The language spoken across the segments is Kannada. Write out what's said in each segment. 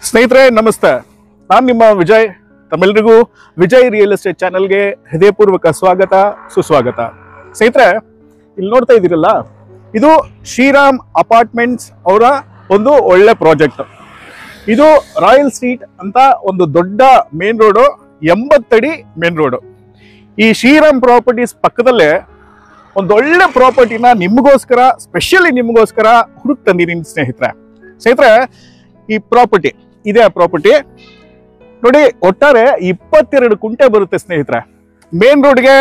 ಸ್ನೇಹಿತರೆ ನಮಸ್ತೆ, ನಾನು ನಿಮ್ಮ ವಿಜಯ್. ತಮ್ಮೆಲ್ಲರಿಗೂ ವಿಜಯ್ ರಿಯಲ್ ಎಸ್ಟೇಟ್ ಚಾನೆಲ್ಗೆ ಹೃದಯಪೂರ್ವಕ ಸ್ವಾಗತ ಸುಸ್ವಾಗತ. ಸ್ನೇಹಿತರೆ, ಇಲ್ಲಿ ನೋಡ್ತಾ ಇದ್ದೀರಲ್ಲ, ಇದು ಶ್ರೀರಾಮ್ ಅಪಾರ್ಟ್ಮೆಂಟ್ಸ್ ಅವರ ಒಂದು ಒಳ್ಳೆ ಪ್ರಾಜೆಕ್ಟ್. ಇದು ರಾಯಲ್ ಸ್ಟ್ರೀಟ್ ಅಂತ ಒಂದು ದೊಡ್ಡ ಮೇನ್ ರೋಡು, 80 ಅಡಿ ಮೇನ್ ರೋಡು. ಈ ಶ್ರೀರಾಮ್ ಪ್ರಾಪರ್ಟೀಸ್ ಪಕ್ಕದಲ್ಲೇ ಒಂದು ಒಳ್ಳೆ ಪ್ರಾಪರ್ಟಿನ ನಿಮಗೋಸ್ಕರ, ಸ್ಪೆಷಲಿ ನಿಮಗೋಸ್ಕರ ಹುಡುಕ್ ತಂದಿದ್ದೀನಿ ಸ್ನೇಹಿತರೆ. ಈ ಪ್ರಾಪರ್ಟಿ ಇದೆ. ಆ ಪ್ರಾಪರ್ಟಿ ನೋಡಿ, ಒಟ್ಟಾರೆ 22 ಕುಂಟೆ ಬರುತ್ತೆ ಸ್ನೇಹಿತರೆ. ಮೇನ್ ರೋಡ್ಗೆ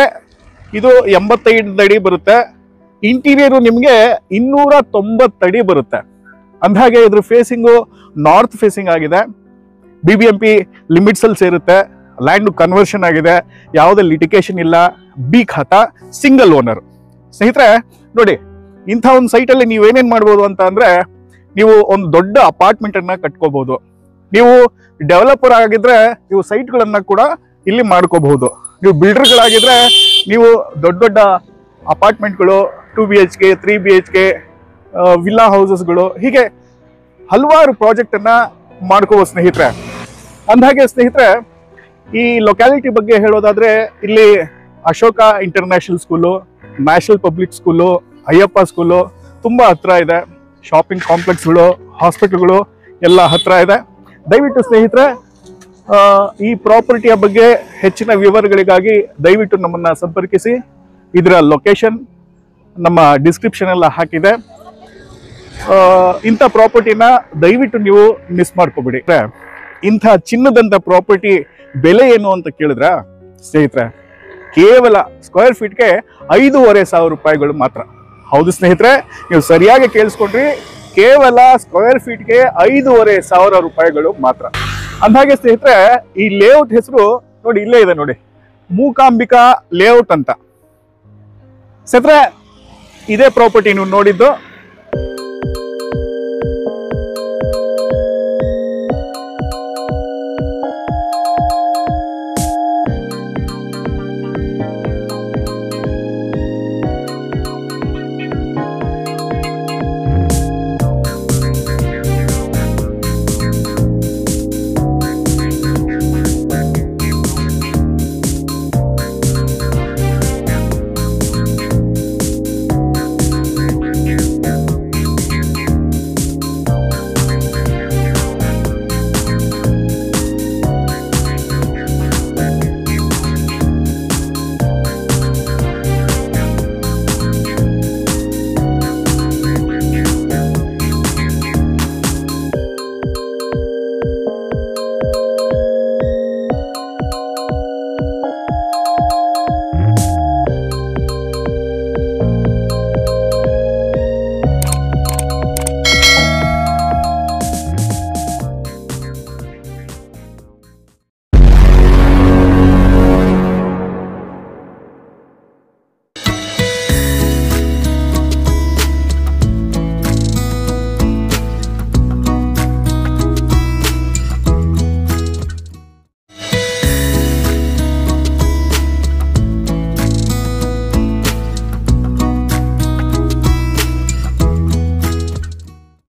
ಇದು 85 ಅಡಿ ಬರುತ್ತೆ. ಇಂಟೀರಿಯರು ನಿಮಗೆ 290 ಅಡಿ ಬರುತ್ತೆ. ಅಂದಾಗೆ ಇದ್ರ ಫೇಸಿಂಗು ನಾರ್ತ್ ಫೇಸಿಂಗ್ ಆಗಿದೆ. BBMP ಲಿಮಿಟ್ಸ್ ಅಲ್ಲಿ ಸೇರುತ್ತೆ. ಲ್ಯಾಂಡ್ ಕನ್ವರ್ಷನ್ ಆಗಿದೆ. ಯಾವುದೇ ಲಿಟಿಗೇಷನ್ ಇಲ್ಲ. ಬಿ ಖಾತಾ, ಸಿಂಗಲ್ ಓನರ್. ಸ್ನೇಹಿತರೆ ನೋಡಿ, ಇಂಥ ಒಂದು ಸೈಟಲ್ಲಿ ನೀವೇನೇನ್ ಮಾಡ್ಬೋದು ಅಂತ ಅಂದ್ರೆ, ನೀವು ಒಂದು ದೊಡ್ಡ ಅಪಾರ್ಟ್ಮೆಂಟ್ ಅನ್ನ ಕಟ್ಕೋಬಹುದು. ನೀವು ಡೆವಲಪರ್ ಆಗಿದ್ರೆ ನೀವು ಸೈಟ್ಗಳನ್ನ ಕೂಡ ಇಲ್ಲಿ ಮಾಡ್ಕೋಬಹುದು. ನೀವು ಬಿಲ್ಡರ್ಗಳಾಗಿದ್ರೆ ನೀವು ದೊಡ್ಡ ದೊಡ್ಡ ಅಪಾರ್ಟ್ಮೆಂಟ್ಗಳು, 2 BHK 3 BHK ವಿಲ್ಲಾ ಹೌಸಸ್ಗಳು, ಹೀಗೆ ಹಲವಾರು ಪ್ರಾಜೆಕ್ಟ್ ಅನ್ನ ಮಾಡ್ಕೋಬಹುದು ಸ್ನೇಹಿತರೆ. ಅಂದಾಗೆ ಸ್ನೇಹಿತರೆ, ಈ ಲೊಕ್ಯಾಲಿಟಿ ಬಗ್ಗೆ ಹೇಳೋದಾದ್ರೆ, ಇಲ್ಲಿ Ashoka international school, national public school, Ayyappa school ತುಂಬಾ ಹತ್ರ ಇದೆ. ಶಾಪಿಂಗ್ ಕಾಂಪ್ಲೆಕ್ಸ್ಗಳು, ಹಾಸ್ಪಿಟಲ್ಗಳು ಎಲ್ಲ ಹತ್ರ ಇದೆ. ದಯವಿಟ್ಟು ಸ್ನೇಹಿತರೆ, ಈ ಪ್ರಾಪರ್ಟಿಯ ಬಗ್ಗೆ ಹೆಚ್ಚಿನ ವಿವರಗಳಿಗಾಗಿ ದಯವಿಟ್ಟು ನಮ್ಮನ್ನ ಸಂಪರ್ಕಿಸಿ. ಇದರ ಲೊಕೇಶನ್ ನಮ್ಮ ಡಿಸ್ಕ್ರಿಪ್ಷನ್ ಎಲ್ಲ ಹಾಕಿದೆ. ಇಂಥ ಪ್ರಾಪರ್ಟಿನ ದಯವಿಟ್ಟು ನೀವು ಮಿಸ್ ಮಾಡ್ಕೋಬೇಡಿ. ಇಂಥ ಚಿನ್ನದಂತ ಪ್ರಾಪರ್ಟಿ ಬೆಲೆ ಏನು ಅಂತ ಕೇಳಿದ್ರ ಸ್ನೇಹಿತರೆ, ಕೇವಲ ಸ್ಕ್ವೇರ್ ಫೀಟ್ಗೆ 5,500 ರೂಪಾಯಿಗಳು ಮಾತ್ರ. ಹೌದು ಸ್ನೇಹಿತರೆ, ನೀವು ಸರಿಯಾಗಿ ಕೇಳಿಸ್ಕೊಂಡ್ರಿ, ಕೇವಲ ಸ್ಕ್ವೇರ್ ಫೀಟ್ಗೆ 5,500 ರೂಪಾಯಿಗಳು ಮಾತ್ರ. ಅಂದಾಗೆ ಸ್ನೇಹಿತರೆ, ಈ ಲೇಔಟ್ ಹೆಸರು ನೋಡಿ, ಇಲ್ಲೇ ಇದೆ ನೋಡಿ, ಮೂಕಾಂಬಿಕಾ ಲೇಔಟ್ ಅಂತ. ಸ್ನೇಹಿತರೆ, ಇದೇ ಪ್ರಾಪರ್ಟಿ ನೀವು ನೋಡಿದ್ದು.